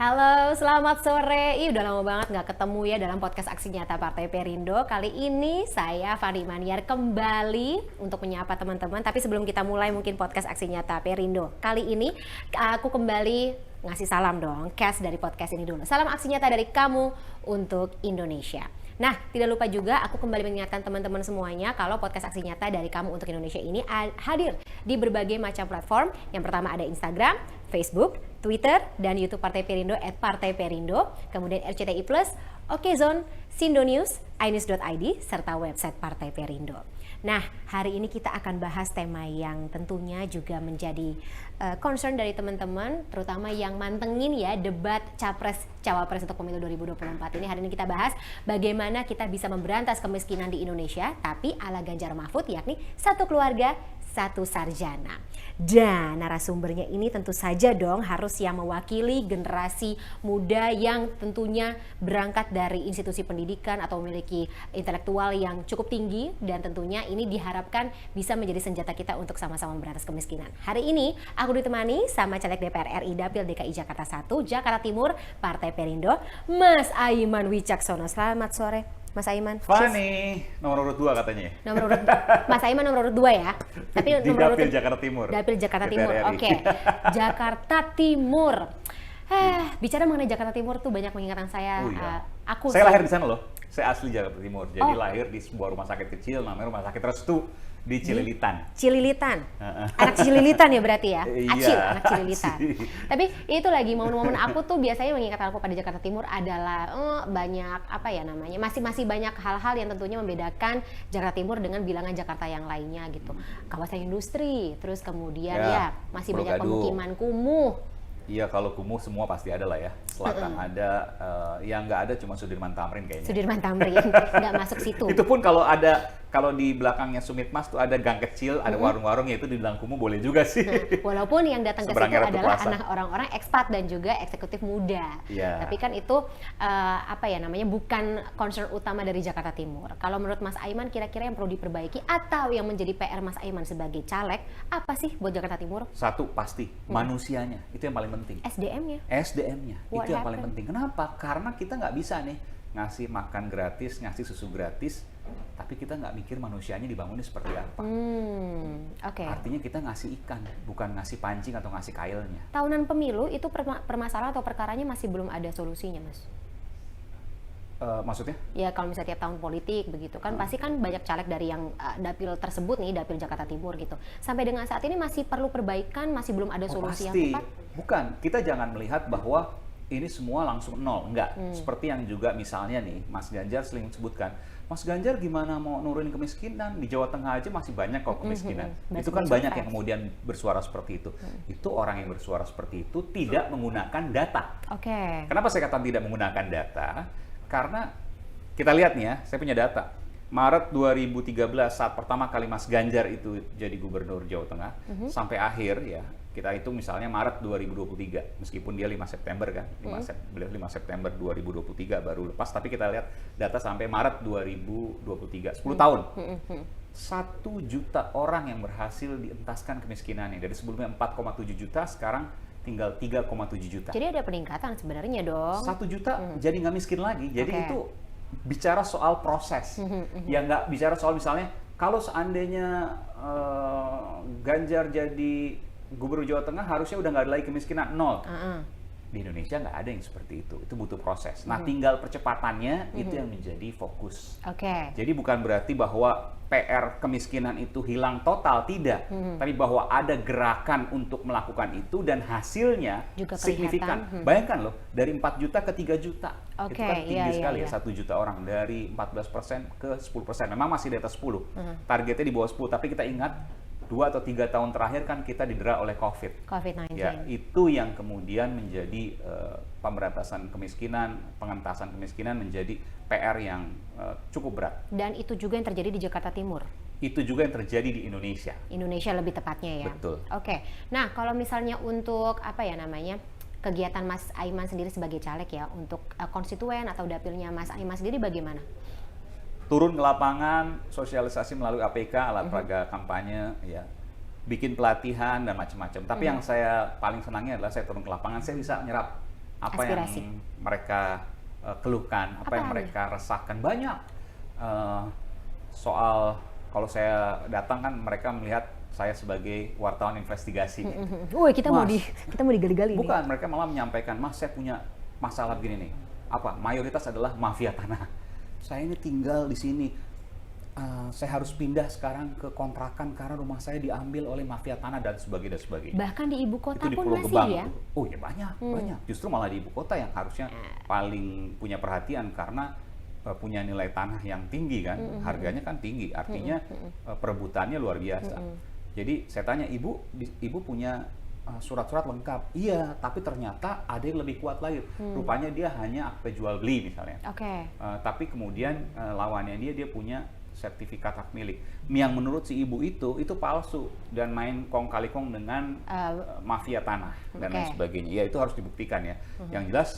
Halo, selamat sore. Udah lama banget nggak ketemu ya dalam podcast Aksi Nyata Partai Perindo. Kali ini saya Fani Maniar kembali untuk menyapa teman-teman. Tapi sebelum kita mulai mungkin podcast Aksi Nyata Perindo, kali ini aku kembali ngasih salam dong. Cash dari podcast ini dulu. Salam aksi nyata dari kamu untuk Indonesia. Nah, tidak lupa juga aku kembali mengingatkan teman-teman semuanya kalau podcast Aksi Nyata dari Kamu untuk Indonesia ini hadir di berbagai macam platform. Yang pertama ada Instagram, Facebook, Twitter, dan YouTube Partai Perindo @partaiperindo, kemudian RCTI Plus, Okezone, Sindo News, inews.id, serta website Partai Perindo. Nah, hari ini kita akan bahas tema yang tentunya juga menjadi concern dari teman-teman, terutama yang mantengin ya debat Capres-Cawapres untuk pemilu 2024 ini. Hari ini kita bahas bagaimana kita bisa memberantas kemiskinan di Indonesia, tapi ala Ganjar Mahfud, yakni satu keluarga, satu sarjana. Dan narasumbernya ini tentu saja dong harus yang mewakili generasi muda yang tentunya berangkat dari institusi pendidikan atau memiliki intelektual yang cukup tinggi, dan tentunya ini diharapkan bisa menjadi senjata kita untuk sama-sama memberantas kemiskinan. Hari ini aku ditemani sama caleg DPR RI Dapil DKI Jakarta 1 Jakarta Timur Partai Perindo, Mas Aiman Wicaksono. Selamat sore Mas Aiman. Fani, nomor urut 2 katanya ya? Nomor urut, Mas Aiman nomor urut 2 ya? Tapi di nomor Dapil urut, Jakarta Timur. Dapil Jakarta DPR Timur, RI. oke. Jakarta Timur. Bicara mengenai Jakarta Timur tuh banyak mengingatkan saya. Oh iya. sih- Saya lahir di sana loh. Saya asli Jakarta Timur. Jadi lahir di sebuah rumah sakit kecil namanya Rumah Sakit Restu di Cililitan. Cililitan. Anak Cililitan ya berarti ya? Iya, Acil, anak Cililitan. Acil. Tapi itu lagi momen-momen aku tuh biasanya mengingatkan aku pada Jakarta Timur adalah banyak apa ya namanya? Masih banyak hal-hal yang tentunya membedakan Jakarta Timur dengan bilangan Jakarta yang lainnya gitu. Kawasan industri, terus kemudian ya masih banyak Pulau Gadung. pemukiman kumuh. Iya, kalau kumuh semua pasti ada lah ya. Selatan ada, yang nggak ada cuma Sudirman Tamrin kayaknya. Sudirman Tamrin, nggak masuk situ. Itu pun kalau di belakangnya Sumitmas tuh ada gang kecil, ada warung-warung, ya itu dibilang kumuh boleh juga sih. Walaupun yang datang ke situ Seberangnya Ratu adalah Plaza. anak orang-orang ekspat dan juga eksekutif muda. Iya. Tapi kan itu apa ya namanya, bukan concern utama dari Jakarta Timur. Kalau menurut Mas Aiman kira-kira yang perlu diperbaiki atau yang menjadi PR Mas Aiman sebagai caleg apa sih buat Jakarta Timur? Satu pasti, manusianya. Itu yang paling penting. SDM-nya. SDM-nya, What itu yang paling happened? penting. Kenapa? Karena kita nggak bisa nih ngasih makan gratis, ngasih susu gratis, tapi kita nggak mikir manusianya dibangunnya seperti apa. Oke. Artinya kita ngasih ikan, bukan ngasih pancing atau ngasih kailnya. Tahunan pemilu itu permasalahan atau perkaranya masih belum ada solusinya, Mas. Maksudnya? Ya kalau misalnya tiap tahun politik begitu kan pasti kan banyak caleg dari yang dapil tersebut nih, dapil Jakarta Timur gitu. Sampai dengan saat ini masih perlu perbaikan, masih belum ada solusi yang Pasti. tepat. Bukan, kita jangan melihat bahwa ini semua langsung nol. Enggak. Seperti yang juga misalnya nih, Mas Ganjar sering sebutkan, Mas Ganjar gimana mau nurunin kemiskinan? Di Jawa Tengah aja masih banyak kok kemiskinan. Itu kan banyak yang kemudian bersuara seperti itu. Itu orang yang bersuara seperti itu tidak menggunakan data. Oke. Kenapa saya katakan tidak menggunakan data? Karena kita lihat nih ya, saya punya data. Maret 2013 saat pertama kali Mas Ganjar itu jadi gubernur Jawa Tengah, sampai akhir ya, kita hitung misalnya Maret 2023, meskipun dia 5 September kan, beliau 5 September 2023 baru lepas, tapi kita lihat data sampai Maret 2023, 10 tahun. 1 juta orang yang berhasil dientaskan kemiskinannya. Dari sebelumnya 4,7 juta, sekarang tinggal 3,7 juta. Jadi ada peningkatan sebenarnya dong. 1 juta jadi nggak miskin lagi. Jadi Oke. itu bicara soal proses. Ya nggak bicara soal misalnya kalau seandainya Ganjar jadi gubernur Jawa Tengah harusnya udah nggak ada lagi kemiskinan, nol. Di Indonesia nggak ada yang seperti itu butuh proses. Nah tinggal percepatannya itu yang menjadi fokus. Oke. Jadi bukan berarti bahwa PR kemiskinan itu hilang total, tidak. Tapi bahwa ada gerakan untuk melakukan itu dan hasilnya Juga signifikan. kelihatan. Bayangkan loh, dari 4 juta ke 3 juta. Oke, Itu kan tinggi iya, sekali iya. ya, 1 juta orang. Dari 14% ke 10%. Memang masih di atas 10. Targetnya di bawah 10, tapi kita ingat 2 atau 3 tahun terakhir kan kita didera oleh COVID. COVID-19. Ya, itu yang kemudian menjadi pemberantasan kemiskinan, pengentasan kemiskinan menjadi PR yang cukup berat. Dan itu juga yang terjadi di Jakarta Timur. Itu juga yang terjadi di Indonesia. Indonesia lebih tepatnya ya. Betul. Oke. Nah, kalau misalnya untuk apa ya namanya? Kegiatan Mas Aiman sendiri sebagai caleg ya untuk konstituen atau dapilnya Mas Aiman sendiri bagaimana? Turun ke lapangan, sosialisasi melalui APK, alat peraga kampanye, ya, bikin pelatihan dan macam-macam. Tapi yang saya paling senangnya adalah saya turun ke lapangan, saya bisa nyerap apa Aspirasi. yang mereka keluhkan, apa yang Apa mereka resahkan. Banyak soal, kalau saya datang kan mereka melihat saya sebagai wartawan investigasi. Woi, kita mau Mas, kita mau digali-gali nih. bukan, mereka malah menyampaikan, Mas saya punya masalah begini nih. Apa? Mayoritas adalah mafia tanah. Saya ini tinggal di sini. Saya harus pindah sekarang ke kontrakan karena rumah saya diambil oleh mafia tanah dan sebagainya dan sebagainya. Bahkan di ibu kota Itu di pun Pulau masih Gebang ya. itu. Oh ya banyak. Justru malah di ibu kota yang harusnya paling punya perhatian karena punya nilai tanah yang tinggi kan, harganya kan tinggi, artinya perebutannya luar biasa. Jadi saya tanya, ibu punya surat-surat lengkap? Iya, tapi ternyata ada yang lebih kuat lagi. Rupanya dia hanya akte jual beli misalnya. Oke. Tapi kemudian lawannya dia punya sertifikat hak milik yang menurut si ibu itu palsu dan main kong kali kong dengan mafia tanah dan lain sebagainya. Ya itu harus dibuktikan ya. Yang jelas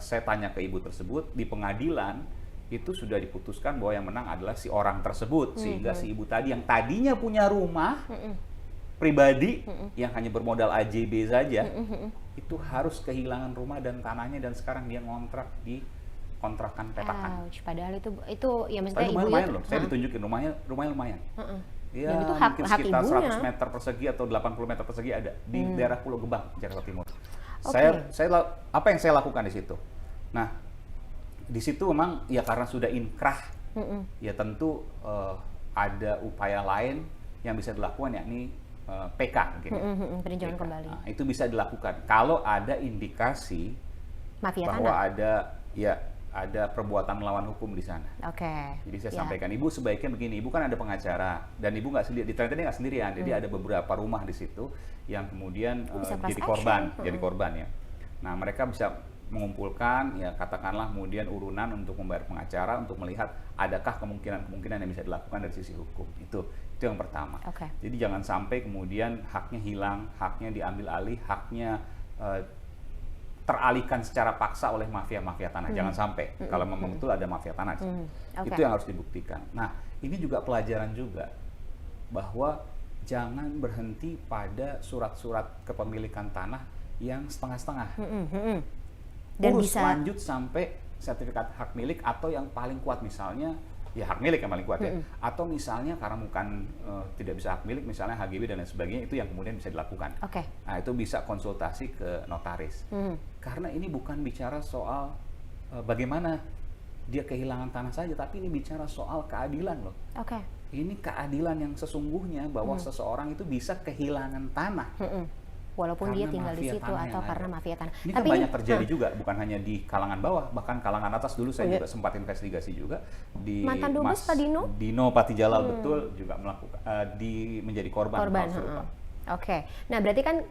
saya tanya ke ibu tersebut di pengadilan itu sudah diputuskan bahwa yang menang adalah si orang tersebut, sehingga si ibu tadi yang tadinya punya rumah pribadi yang hanya bermodal AJB saja itu harus kehilangan rumah dan tanahnya dan sekarang dia ngontrak di kontrakan petakan. Ouch, padahal itu ya maksudnya Lumayan, ibu lumayan loh. Saya ditunjukin rumahnya lumayan. Ya, Dan itu mungkin hak sekitar ibunya. 100 meter persegi atau 80 meter persegi ada di daerah Pulau Gebang, Jakarta Timur. Oke. Apa yang saya lakukan di situ? Nah, di situ memang ya karena sudah inkrah, ya tentu ada upaya lain yang bisa dilakukan, yakni PK mungkin ya. Peninjauan PK. kembali. Nah, itu bisa dilakukan kalau ada indikasi Mafia bahwa tanah. ada perbuatan melawan hukum di sana. Oke. Jadi saya Ya. sampaikan, ibu sebaiknya begini, ibu kan ada pengacara dan ibu nggak sendiri, ternyata dia nggak sendirian, jadi ada beberapa rumah di situ yang kemudian Bisa class jadi korban, action. jadi korban ya. Nah mereka bisa mengumpulkan ya katakanlah kemudian urunan untuk membayar pengacara untuk melihat adakah kemungkinan yang bisa dilakukan dari sisi hukum. Itu yang pertama. Oke. Jadi jangan sampai kemudian haknya hilang, haknya diambil alih, haknya teralihkan secara paksa oleh mafia-mafia tanah. Jangan sampai kalau memang betul ada mafia tanah. Oke. Itu yang harus dibuktikan. Nah, ini juga pelajaran juga bahwa jangan berhenti pada surat-surat kepemilikan tanah yang setengah-setengah. Dan Urus bisa lanjut sampai sertifikat hak milik atau yang paling kuat misalnya ya hak milik yang paling kuat ya. Atau misalnya karena bukan tidak bisa hak milik misalnya HGB dan lain sebagainya, itu yang kemudian bisa dilakukan. Oke. Nah, itu bisa konsultasi ke notaris. Karena ini bukan bicara soal bagaimana dia kehilangan tanah saja, tapi ini bicara soal keadilan loh. Oke. Ini keadilan yang sesungguhnya bahwa seseorang itu bisa kehilangan tanah. Walaupun dia Karena tinggal di mafia situ tanah atau yang karena ada. mafia tanah. Ini Tapi kan banyak terjadi juga, bukan hanya di kalangan bawah, bahkan kalangan atas. Dulu saya juga sempat investigasi juga di Mantan dubes Pak Dino? Dino Patijalal betul juga melakukan menjadi korban hal serupa. Oke. Nah, berarti kan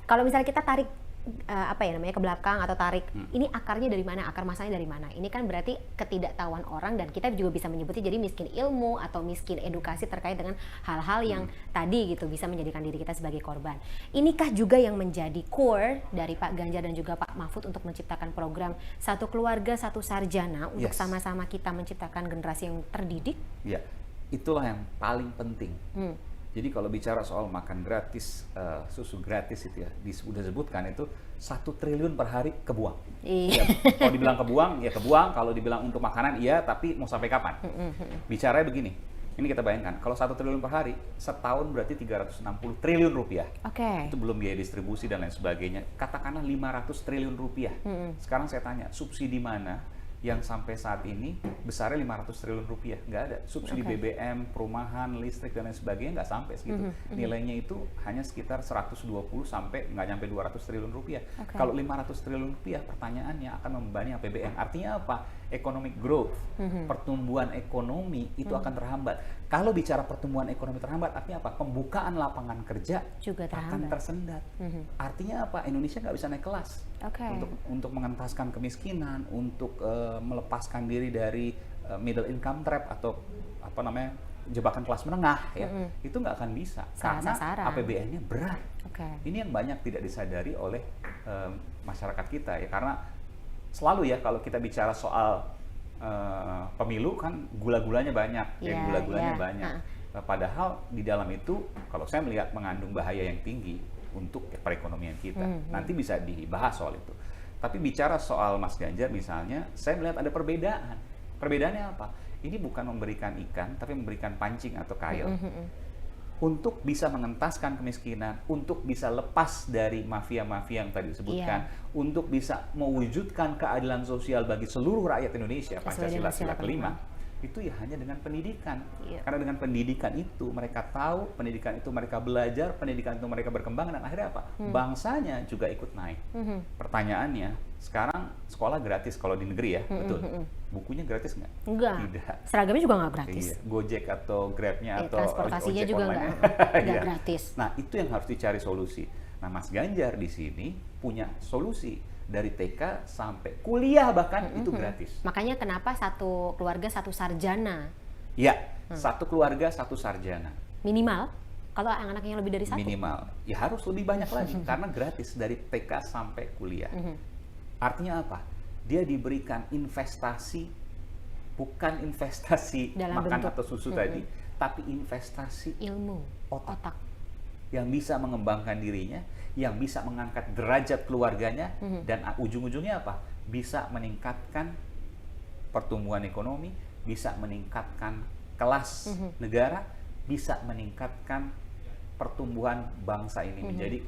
kalau misalnya kita tarik ke belakang atau tarik, ini akarnya dari mana? Akar masalahnya dari mana? Ini kan berarti ketidaktahuan orang dan kita juga bisa menyebutnya jadi miskin ilmu atau miskin edukasi terkait dengan hal-hal yang tadi gitu bisa menjadikan diri kita sebagai korban. Inikah juga yang menjadi core dari Pak Ganjar dan juga Pak Mahfud untuk menciptakan program satu keluarga satu sarjana untuk sama-sama kita menciptakan generasi yang terdidik? Ya, itulah yang paling penting. Jadi kalau bicara soal makan gratis, susu gratis itu ya, sudah disebutkan itu 1 triliun per hari kebuang. Iya. Ya, kalau dibilang kebuang, ya kebuang. Kalau dibilang untuk makanan, iya, tapi mau sampai kapan? Bicaranya begini, ini kita bayangkan, kalau 1 triliun per hari, setahun berarti 360 triliun rupiah. Oke. Itu belum biaya distribusi dan lain sebagainya. Katakanlah 500 triliun rupiah. Sekarang saya tanya, subsidi mana yang sampai saat ini besarnya 500 triliun rupiah? Nggak ada. Subsidi BBM, perumahan, listrik, dan lain sebagainya nggak sampai segitu. Nilainya itu hanya sekitar 120 sampai nggak nyampe 200 triliun rupiah. Kalau 500 triliun rupiah, pertanyaannya akan membebani APBN. Artinya apa? Economic growth, pertumbuhan ekonomi itu akan terhambat. Kalau bicara pertumbuhan ekonomi terhambat, artinya apa? Pembukaan lapangan kerja Juga akan tersendat. Artinya apa? Indonesia nggak bisa naik kelas. Untuk mengentaskan kemiskinan, untuk melepaskan diri dari middle income trap atau jebakan kelas menengah ya, itu nggak akan bisa karena APBN-nya berat. Ini yang banyak tidak disadari oleh masyarakat kita ya, karena selalu ya kalau kita bicara soal pemilu kan gula-gulanya banyak, banyak. Padahal di dalam itu kalau saya melihat mengandung bahaya yang tinggi untuk perekonomian kita. Nanti bisa dibahas soal itu. Tapi bicara soal Mas Ganjar misalnya, saya melihat ada perbedaan. Perbedaannya apa? Ini bukan memberikan ikan, tapi memberikan pancing atau kail. Untuk bisa mengentaskan kemiskinan, untuk bisa lepas dari mafia-mafia yang tadi disebutkan, untuk bisa mewujudkan keadilan sosial bagi seluruh rakyat Indonesia, Pancasila sila kelima, itu ya hanya dengan pendidikan. Karena dengan pendidikan itu mereka tahu, pendidikan itu mereka belajar, pendidikan itu mereka berkembang, dan akhirnya apa? Bangsanya juga ikut naik. Pertanyaannya, sekarang sekolah gratis kalau di negeri ya, betul? Bukunya gratis nggak? Enggak. Tidak. Seragamnya juga nggak gratis. Iya. Gojek atau Grabnya atau transportasinya ojek juga online nggak gratis. Nah, itu yang harus dicari solusi. Nah, Mas Ganjar di sini punya solusi. Dari TK sampai kuliah bahkan itu gratis. Makanya kenapa satu keluarga satu sarjana? Iya, satu keluarga satu sarjana. Minimal, kalau anak-anaknya lebih dari satu? Minimal. Ya harus lebih banyak lagi, karena gratis dari TK sampai kuliah. Artinya apa? Dia diberikan investasi, bukan investasi dalam makan bentuk atau susu tadi, tapi investasi ilmu, otak. Yang bisa mengembangkan dirinya, yang bisa mengangkat derajat keluarganya, dan ujung-ujungnya apa? Bisa meningkatkan pertumbuhan ekonomi, bisa meningkatkan kelas negara, bisa meningkatkan pertumbuhan bangsa ini menjadi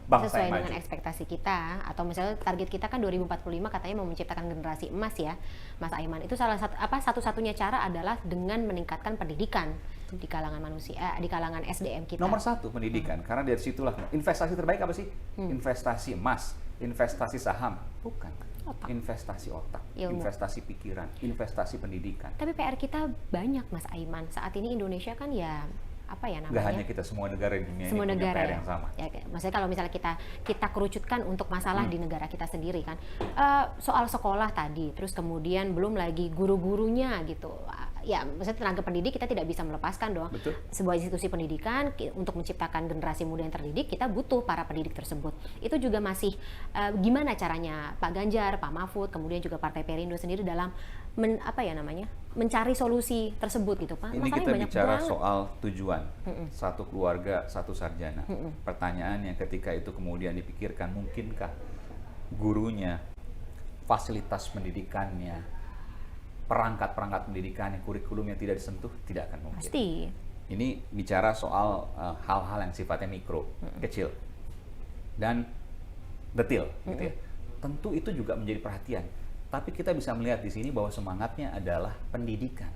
bangsa sesuai yang dengan maju. ekspektasi kita, atau misalnya target kita kan 2045 katanya mau menciptakan generasi emas ya, Mas Aiman. Itu salah satu satu-satunya cara adalah dengan meningkatkan pendidikan di kalangan manusia, di kalangan SDM kita. Nomor satu pendidikan, karena dari situlah investasi terbaik apa sih? Investasi emas, investasi saham, bukan. Otak. Investasi otak, Ilmu. investasi pikiran, investasi pendidikan. Tapi PR kita banyak, Mas Aiman. Saat ini Indonesia kan ya apa ya namanya? Nggak hanya kita, semua negara di dunia Semua ini punya negara PR ya. yang sama. Ya, maksudnya kalau misalnya kita kerucutkan untuk masalah di negara kita sendiri kan, soal sekolah tadi, terus kemudian belum lagi guru-gurunya gitu. Ya, maksudnya tenaga pendidik kita tidak bisa melepaskan dong. Betul. Sebuah institusi pendidikan untuk menciptakan generasi muda yang terdidik, kita butuh para pendidik tersebut. Itu juga masih gimana caranya Pak Ganjar, Pak Mahfud, kemudian juga Partai Perindo sendiri dalam mencari solusi tersebut gitu, Pak. Ini Masalahnya kita banyak bicara banget. soal tujuan, satu keluarga, satu sarjana. Pertanyaannya ketika itu kemudian dipikirkan, mungkinkah gurunya, fasilitas pendidikannya, perangkat-perangkat pendidikannya, kurikulumnya tidak disentuh? Tidak akan mungkin. Pasti. Ini bicara soal hal-hal yang sifatnya mikro, kecil, dan detil, gitu ya. Tentu itu juga menjadi perhatian. Tapi kita bisa melihat di sini bahwa semangatnya adalah pendidikan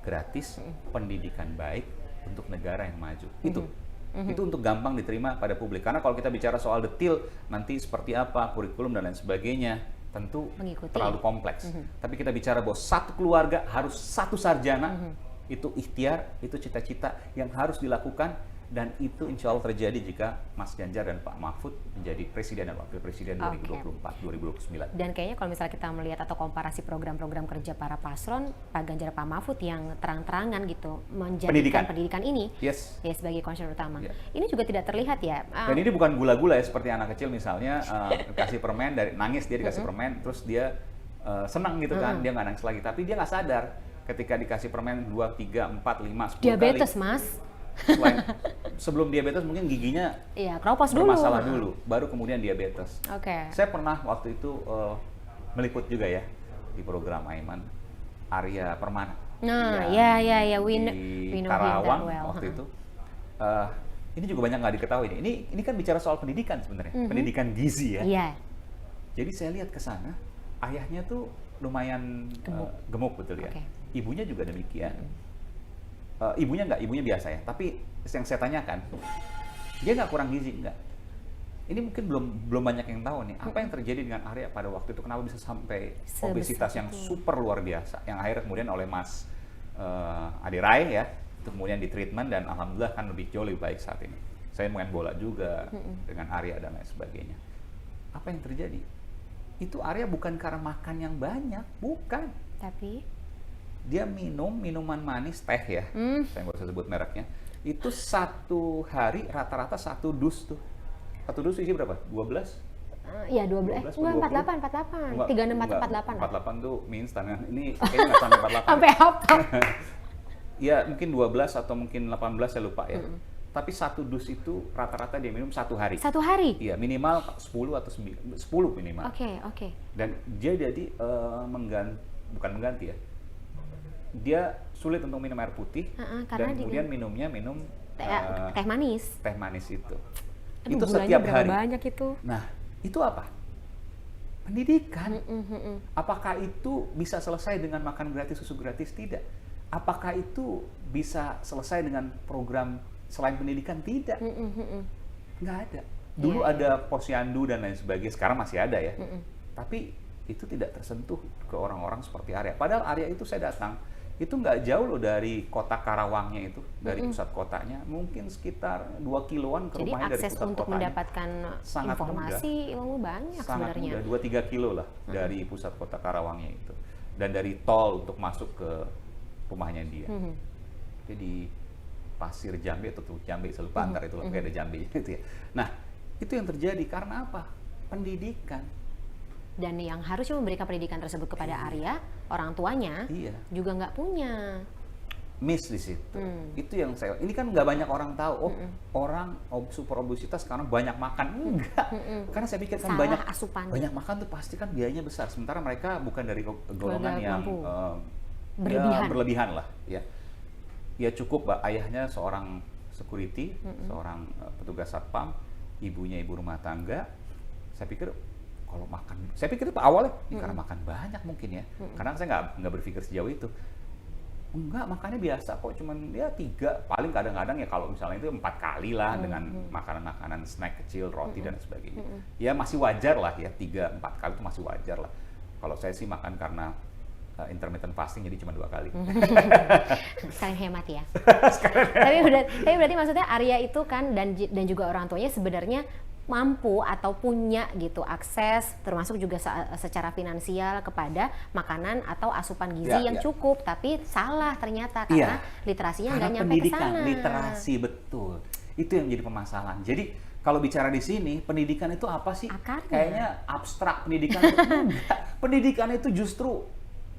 gratis, pendidikan baik untuk negara yang maju. Itu untuk gampang diterima pada publik. Karena kalau kita bicara soal detil, nanti seperti apa, kurikulum dan lain sebagainya, tentu Mengikuti. terlalu kompleks. Tapi kita bicara bahwa satu keluarga harus satu sarjana, itu ikhtiar, itu cita-cita yang harus dilakukan, dan itu insya Allah terjadi jika Mas Ganjar dan Pak Mahfud menjadi presiden dan wakil presiden 2024-2029. Dan kayaknya kalau misalnya kita melihat atau komparasi program-program kerja para paslon, Pak Ganjar, Pak Mahfud yang terang-terangan gitu menjadikan pendidikan ini ya sebagai concern utama. Ini juga tidak terlihat ya. Dan ini bukan gula-gula ya, seperti anak kecil misalnya kasih permen, dari nangis dia dikasih permen, terus dia senang gitu kan, dia nggak nangis lagi, tapi dia nggak sadar ketika dikasih permen 2, 3, 4, 5, 10 diabetes, kali. Mas. Sebelum diabetes mungkin giginya keropos dulu. bermasalah dulu, baru kemudian diabetes. Saya pernah waktu itu meliput juga ya di program Aiman, Arya Permana. Ya, di Karawang waktu itu. Ini juga banyak nggak diketahui nih. Ini kan bicara soal pendidikan sebenarnya, pendidikan gizi ya. Jadi saya lihat ke sana, ayahnya tuh lumayan gemuk betul ya. Ibunya juga demikian. Ibunya biasa ya, tapi yang saya tanyakan, dia nggak kurang gizi, nggak. Ini mungkin belum banyak yang tahu nih, apa yang terjadi dengan Arya pada waktu itu, kenapa bisa sampai obesitas yang super luar biasa, yang akhirnya kemudian oleh Mas Adi Rai ya, itu kemudian di treatment, dan alhamdulillah kan jauh lebih baik saat ini. Saya main bola juga dengan Arya dan lain sebagainya. Apa yang terjadi? Itu Arya bukan karena makan yang banyak, bukan. Tapi dia minum minuman manis, teh ya, saya nggak usah sebut mereknya, itu satu hari rata-rata 1 dus tuh. 1 dus isi berapa? 12? Iya 12, enggak 48, 36 atau 48 lah. 48 tuh mie instan, ini kayaknya nggak sampai 48. Sampai apa? Ya mungkin 12 atau mungkin 18, saya lupa ya. tapi satu dus itu rata-rata dia minum 1 hari. 1 hari? Iya, minimal 10 atau 10 minimal. Oke. Dan dia jadi bukan mengganti ya. Dia sulit untuk minum air putih, karena dan kemudian minum teh manis. Teh manis itu. Aduh, itu gulanya setiap berapa hari. banyak itu? Nah, itu apa? Pendidikan. Apakah itu bisa selesai dengan makan gratis, susu gratis? Tidak. Apakah itu bisa selesai dengan program selain pendidikan? Tidak. Nggak ada. Dulu ada posyandu dan lain sebagainya, sekarang masih ada ya. Tapi itu tidak tersentuh ke orang-orang seperti Arya. Padahal Arya itu saya datang, itu nggak jauh loh dari kota Karawangnya itu, dari pusat kotanya. Mungkin sekitar 2 kiloan ke Jadi rumahnya dari pusat akses untuk kotanya. mendapatkan Sangat informasi ilmu banyak sangat sebenarnya. mudah, 2-3 kilo lah dari pusat kota Karawangnya itu. Dan dari tol untuk masuk ke rumahnya dia. Jadi Pasir Jambe atau Teluk Jambe, saya lupa antar itu lah, kayak ada Jambe gitu ya. Nah, itu yang terjadi karena apa? Pendidikan. Dan yang harusnya memberikan pendidikan tersebut kepada Arya, orang tuanya juga nggak punya. Miss di situ. Itu yang ini kan nggak banyak orang tahu. Orang super obesitas sekarang banyak makan. Enggak. Karena saya pikir kan banyak makan tuh pasti kan biayanya besar. Sementara mereka bukan dari golongan yang berlebihan lah. Ya cukup, ayahnya seorang security, seorang petugas satpam, ibunya ibu rumah tangga. Saya pikir kalau makan, saya pikir itu awalnya karena makan banyak mungkin ya. Karena saya nggak berpikir sejauh itu. Enggak, makannya biasa kok, cuman ya 3, paling kadang-kadang ya kalau misalnya itu 4 kali lah dengan makanan-makanan snack kecil, roti dan sebagainya. Ya masih wajar lah ya, 3-4 kali itu masih wajar lah. Kalau saya sih makan karena intermittent fasting, jadi cuma 2 kali. Sekalian hemat ya. Tapi berarti maksudnya Arya itu kan dan juga orang tuanya sebenarnya mampu atau punya gitu akses, termasuk juga secara finansial kepada makanan atau asupan gizi yang cukup, tapi salah ternyata karena literasinya nggak nyampe ke sana. Literasi, betul. Itu yang menjadi permasalahan. Jadi kalau bicara di sini, pendidikan itu apa sih? Akarnya. Kayaknya abstrak pendidikan itu. Enggak. Pendidikan itu justru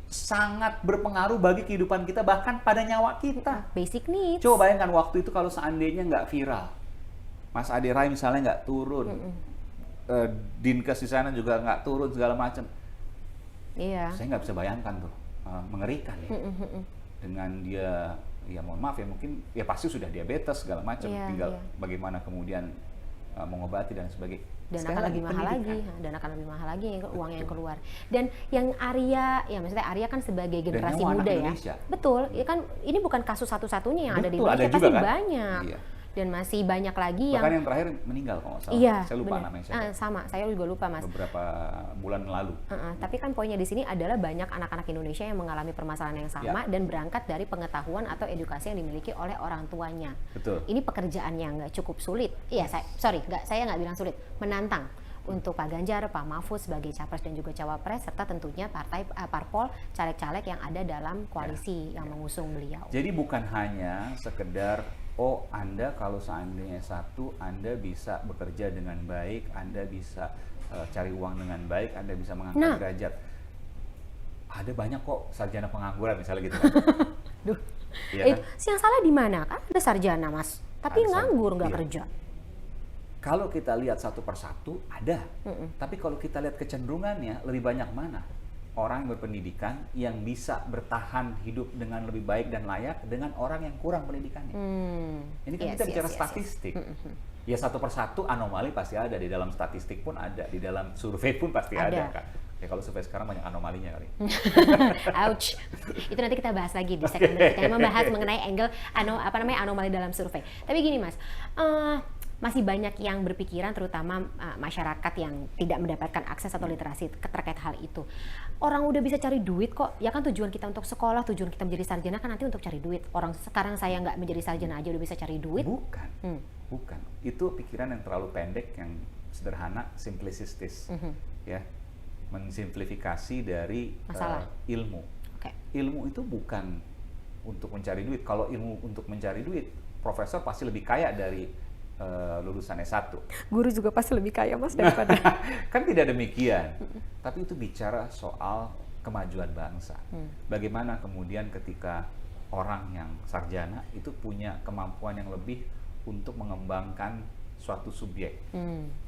sangat berpengaruh bagi kehidupan kita, bahkan pada nyawa kita. Basic needs. Coba bayangkan waktu itu kalau seandainya nggak viral, Mas Ade Rai misalnya nggak turun, Dinkes di sana juga nggak turun segala macam. Iya. Saya nggak bisa bayangkan tuh, mengerikan ya. Dengan dia, ya mohon maaf ya mungkin, ya pasti sudah diabetes segala macam, tinggal bagaimana kemudian mengobati dan sebagainya. Dan akan lebih mahal lagi uang yang keluar. Dan yang Arya, ya maksudnya Arya kan sebagai generasi muda ya. Betul, ya kan ini bukan kasus satu-satunya yang ada di Indonesia, pasti kan? Banyak. Iya. Dan masih banyak lagi bahkan yang terakhir meninggal kalau nggak salah. Iya, saya lupa namanya siapa. Sama, saya juga lupa Mas. Beberapa bulan lalu. Tapi kan poinnya di sini adalah banyak anak-anak Indonesia yang mengalami permasalahan yang sama dan berangkat dari pengetahuan atau edukasi yang dimiliki oleh orang tuanya. Betul. Ini pekerjaan yang nggak cukup sulit. Iya, saya nggak bilang sulit, menantang untuk Pak Ganjar, Pak Mahfud sebagai capres dan juga cawapres, serta tentunya parpol, caleg-caleg yang ada dalam koalisi yang mengusung beliau. Jadi bukan hanya sekedar Anda kalau seandainya Anda bisa bekerja dengan baik, Anda bisa cari uang dengan baik, Anda bisa mengangkat derajat. Ada banyak kok sarjana pengangguran misalnya gitu kan. Duh. Ya, kan? Yang salah di mana? Kan ada sarjana Mas, tapi nganggur nggak kerja. Kalau kita lihat satu persatu ada, tapi kalau kita lihat kecenderungannya lebih banyak mana? Orang yang berpendidikan yang bisa bertahan hidup dengan lebih baik dan layak dengan orang yang kurang pendidikannya. Ini kan kita bicara statistik. Ya satu persatu anomali pasti ada, di dalam statistik pun ada, di dalam survei pun pasti ada kan. Ya kalau survei sekarang banyak anomalinya kali. Ouch. Itu nanti kita bahas lagi di segmen berikutnya, membahas mengenai angle anomali dalam survei. Tapi gini Mas, masih banyak yang berpikiran, terutama masyarakat yang tidak mendapatkan akses atau literasi terkait hal itu. Orang udah bisa cari duit kok, ya kan tujuan kita untuk sekolah, tujuan kita menjadi sarjana kan nanti untuk cari duit. Orang sekarang saya nggak menjadi sarjana aja udah bisa cari duit. Bukan. Itu pikiran yang terlalu pendek, yang sederhana, simplistis. Ya, mensimplifikasi dari ilmu. Ilmu itu bukan untuk mencari duit. Kalau ilmu untuk mencari duit, profesor pasti lebih kaya dari lulusan S1. Guru juga pasti lebih kaya Mas daripada. Kan tidak demikian. Tapi itu bicara soal kemajuan bangsa. Bagaimana kemudian ketika orang yang sarjana itu punya kemampuan yang lebih untuk mengembangkan suatu subjek,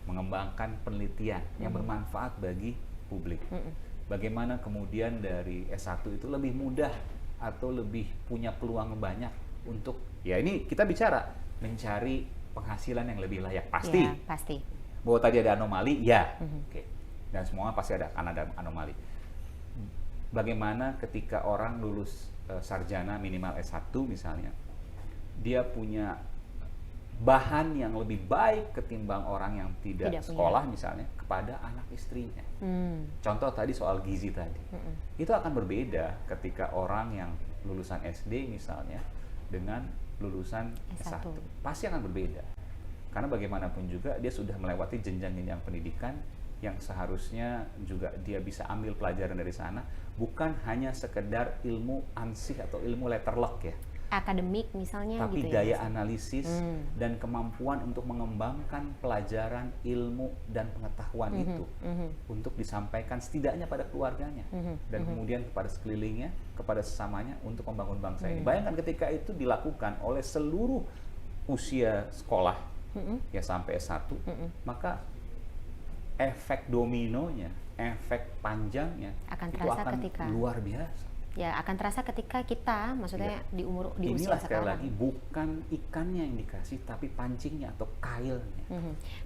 mengembangkan penelitian yang bermanfaat bagi publik. Bagaimana kemudian dari S1 itu lebih mudah atau lebih punya peluang banyak untuk, ya ini kita bicara mencari penghasilan yang lebih layak, pasti. Ya, pasti. Bahwa tadi ada anomali, ya. Oke. Dan semua pasti akan ada anomali. Bagaimana ketika orang lulus sarjana minimal S1 misalnya, dia punya bahan yang lebih baik ketimbang orang yang tidak sekolah misalnya kepada anak istrinya. Contoh tadi soal gizi tadi. Itu akan berbeda ketika orang yang lulusan SD misalnya dengan lulusan S1. Pasti akan berbeda. Karena bagaimanapun juga dia sudah melewati jenjang-jenjang pendidikan yang seharusnya juga dia bisa ambil pelajaran dari sana, bukan hanya sekedar ilmu ansih atau ilmu letterlock ya. Akademik misalnya tapi gitu ya. Tapi daya analisis dan kemampuan untuk mengembangkan pelajaran, ilmu dan pengetahuan itu untuk disampaikan setidaknya pada keluarganya dan kemudian kepada sekelilingnya, kepada sesamanya untuk membangun bangsa ini. Bayangkan ketika itu dilakukan oleh seluruh usia sekolah ya sampai S1, maka efek dominonya, efek panjangnya akan itu terasa akan ketika luar biasa. Ya, akan terasa ketika kita, maksudnya di Inilah usia sekali sekarang. lagi bukan ikannya yang dikasih, tapi pancingnya atau kailnya.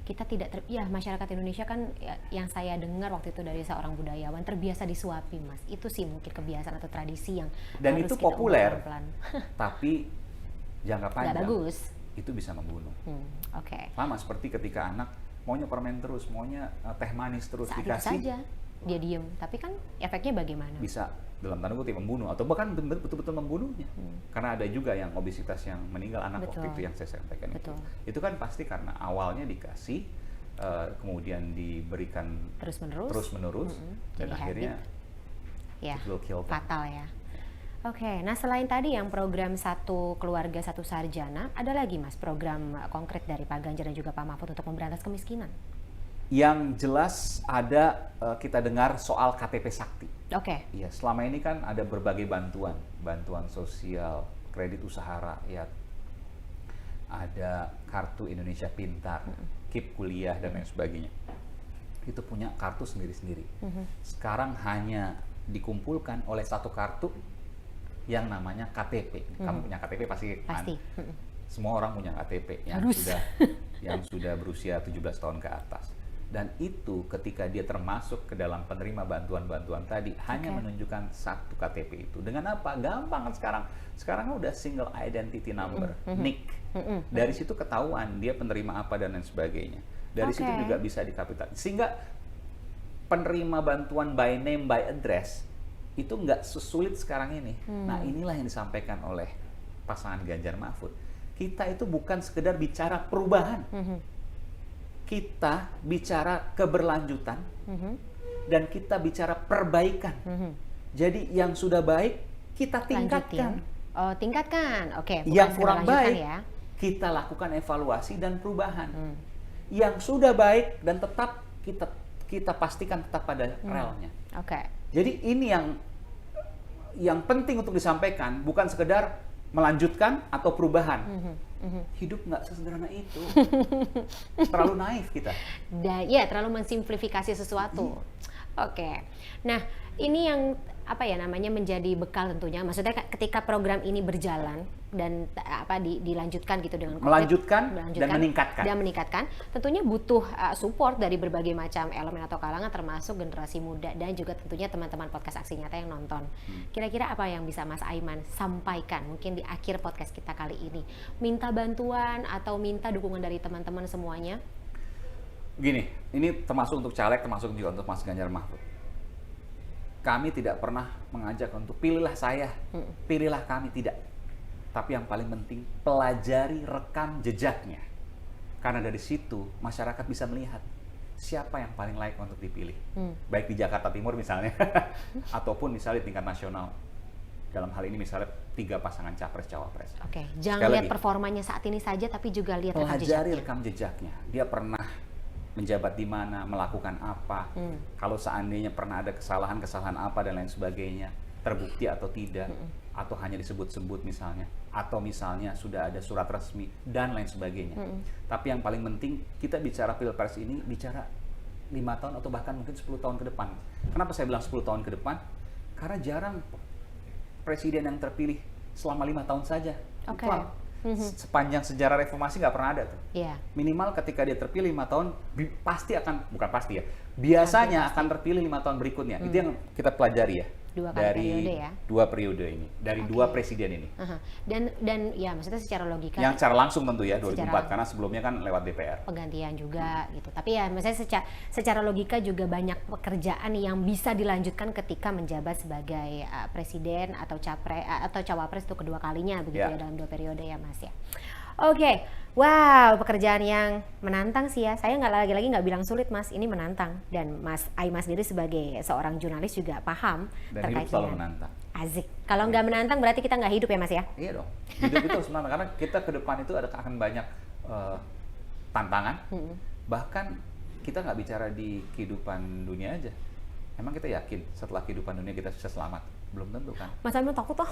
Kita tidak ya masyarakat Indonesia kan ya, yang saya dengar waktu itu dari seorang budayawan terbiasa disuapi, Mas. Itu sih mungkin kebiasaan atau tradisi yang dan harus itu kita populer, ubah pelan-pelan. tapi jangka panjang Nggak bagus. Itu bisa membunuh. Oke. Sama seperti ketika anak maunya permen terus, maunya teh manis terus Saat dikasih. itu saja dia diem, tapi kan efeknya bagaimana? Bisa dalam tanda kutip membunuh atau bahkan betul-betul membunuhnya. Karena ada juga yang obesitas yang meninggal anak waktu itu yang saya sampaikan itu kan pasti karena awalnya dikasih kemudian diberikan terus-menerus dan akhirnya ya, it will kill them. Fatal ya. Oke, nah selain tadi yang program satu keluarga satu sarjana, ada lagi Mas program konkret dari Pak Ganjar dan juga Pak Mahfud untuk memberantas kemiskinan? Yang jelas ada kita dengar soal KTP Sakti. Oke. Iya, selama ini kan ada berbagai bantuan sosial, kredit usaha rakyat, ada kartu Indonesia Pintar, KIP kuliah dan lain sebagainya. Itu punya kartu sendiri-sendiri. Sekarang hanya dikumpulkan oleh satu kartu yang namanya KTP. Kamu punya KTP pasti. Kan? Semua orang punya KTP yang sudah berusia 17 tahun ke atas. Dan itu ketika dia termasuk ke dalam penerima bantuan-bantuan tadi hanya menunjukkan satu KTP itu. Dengan apa? Gampang kan sekarang. Sekarang udah single identity number, NIK. Dari situ ketahuan dia penerima apa dan lain sebagainya. Dari situ juga bisa dikapitalisasi. Sehingga penerima bantuan by name by address itu nggak sesulit sekarang ini. Nah, inilah yang disampaikan oleh pasangan Ganjar Mahfud. Kita itu bukan sekedar bicara perubahan. Kita bicara keberlanjutan dan kita bicara perbaikan. Jadi yang sudah baik kita tingkatkan. Oh, tingkatkan. Oke. Yang kurang baik ya. kita lakukan evaluasi dan perubahan. Yang sudah baik dan tetap kita pastikan tetap pada relnya. Oke. Jadi ini yang penting untuk disampaikan, bukan sekedar melanjutkan atau perubahan. Hidup nggak sesederhana itu. Terlalu naif kita. Ya, terlalu mensimplifikasi sesuatu. Oke. Nah, ini yang menjadi bekal tentunya. Maksudnya ketika program ini berjalan dan dilanjutkan gitu dengan melanjutkan dan meningkatkan. Tentunya butuh support dari berbagai macam elemen atau kalangan termasuk generasi muda dan juga tentunya teman-teman podcast Aksi Nyata yang nonton. Kira-kira apa yang bisa Mas Aiman sampaikan mungkin di akhir podcast kita kali ini? Minta bantuan atau minta dukungan dari teman-teman semuanya? Gini, ini termasuk untuk caleg, termasuk juga untuk Mas Ganjar Mahfud. Kami tidak pernah mengajak untuk pilihlah saya, pilihlah kami, tidak. Tapi yang paling penting, pelajari rekam jejaknya. Karena dari situ, masyarakat bisa melihat siapa yang paling layak untuk dipilih. Baik di Jakarta Timur misalnya, ataupun misalnya di tingkat nasional. Dalam hal ini misalnya 3 pasangan capres-cawapres. Oke, jangan lihat performanya saat ini saja, tapi juga lihat pelajari rekam jejaknya. Dia pernah menjabat di mana, melakukan apa, kalau seandainya pernah ada kesalahan apa dan lain sebagainya. terbukti atau tidak, atau hanya disebut-sebut misalnya, atau misalnya sudah ada surat resmi dan lain sebagainya. Tapi yang paling penting kita bicara Pilpres ini bicara 5 tahun atau bahkan mungkin 10 tahun ke depan. Kenapa saya bilang 10 tahun ke depan? Karena jarang presiden yang terpilih selama 5 tahun saja. Oke. Sepanjang sejarah reformasi nggak pernah ada tuh. Iya. Minimal ketika dia terpilih 5 tahun, pasti akan, bukan pasti ya, biasanya akan terpilih 5 tahun berikutnya. Itu yang kita pelajari ya. 2 kali dari periode ya. 2 periode ini, dari 2 presiden ini. Dan ya maksudnya secara logika Yang secara langsung tentu ya 2004 Secara- karena sebelumnya kan lewat DPR. penggantian juga gitu. Tapi ya maksudnya secara logika juga banyak pekerjaan yang bisa dilanjutkan ketika menjabat sebagai presiden atau atau cawapres itu kedua kalinya begitu ya dalam 2 periode ya Mas ya. Oke, wow, pekerjaan yang menantang sih ya. Saya lagi-lagi nggak bilang sulit Mas, ini menantang. Dan Mas Aiman sendiri sebagai seorang jurnalis juga paham Dan hidup selalu menantang. Asik. Kalau nggak menantang berarti kita nggak hidup ya Mas ya? Iya dong. Hidup itu harus menantang karena kita ke depan itu akan banyak tantangan. Bahkan kita nggak bicara di kehidupan dunia aja. Emang kita yakin setelah kehidupan dunia kita bisa selamat? Belum tentu kan. Mas Aiman takut toh?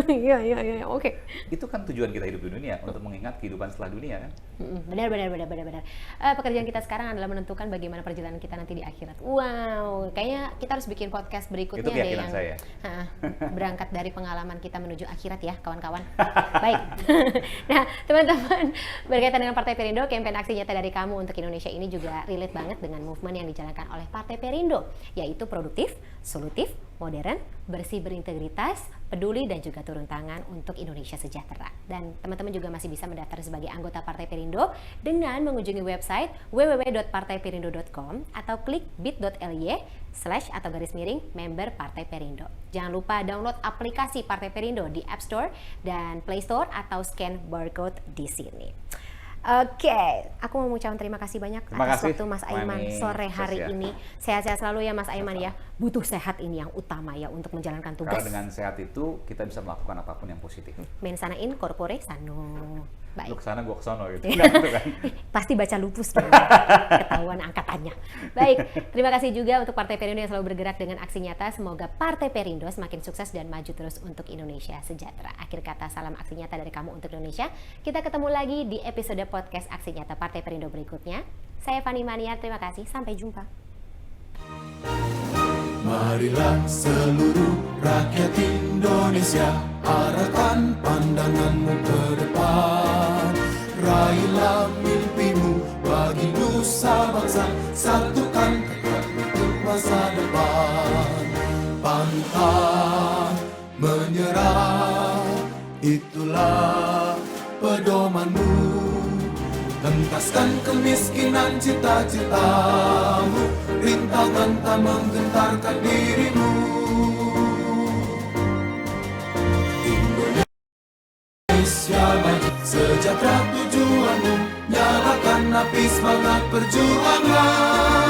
Iya, oke. Itu kan tujuan kita hidup di dunia, untuk mengingat kehidupan setelah dunia kan. Benar. Pekerjaan kita sekarang adalah menentukan bagaimana perjalanan kita nanti di akhirat. Wow, kayaknya kita harus bikin podcast berikutnya Itu keyakinan yang saya. Berangkat dari pengalaman kita menuju akhirat ya, kawan-kawan. Baik. Nah, teman-teman, berkaitan dengan Partai Perindo, kampanye aksi nyata dari kamu untuk Indonesia ini juga relate banget dengan movement yang dijalankan oleh Partai Perindo, yaitu produktif, solutif, modern, bersih berintegritas, peduli dan juga turun tangan untuk Indonesia sejahtera. Dan teman-teman juga masih bisa mendaftar sebagai anggota Partai Perindo dengan mengunjungi website www.partaiperindo.com atau klik bit.ly/member Partai Perindo. Jangan lupa download aplikasi Partai Perindo di App Store dan Play Store atau scan barcode di sini. Oke, aku mau mengucapkan terima kasih banyak atas waktu Mas Aiman sore hari ini. Sehat-sehat selalu ya Mas Aiman ya. Butuh sehat ini yang utama ya untuk menjalankan tugas. Karena dengan sehat itu kita bisa melakukan apapun yang positif. Mensana in corpore sano. Baik. Lu kesana, gua kesono gitu. Nggak gitu kan? Pasti baca lupus dong. Ketahuan angkatannya. Baik, terima kasih juga untuk Partai Perindo yang selalu bergerak dengan aksi nyata. Semoga Partai Perindo semakin sukses dan maju terus untuk Indonesia sejahtera. Akhir kata, salam aksi nyata dari kamu untuk Indonesia. Kita ketemu lagi di episode podcast Aksi Nyata Partai Perindo berikutnya. Saya Fani Maniar, terima kasih. Sampai jumpa. Marilah seluruh rakyat Indonesia, arahkan pandanganmu ke depan. Raihlah mimpimu bagi nusa bangsa, satukan tekad untuk masa depan. Pantang menyerah, itulah pedomanmu. Hentaskan kemiskinan cita-citamu, rintangan tak menggentarkan dirimu. Indonesia maju, sejahtera tujuanmu, nyalakan api semangat perjuangan.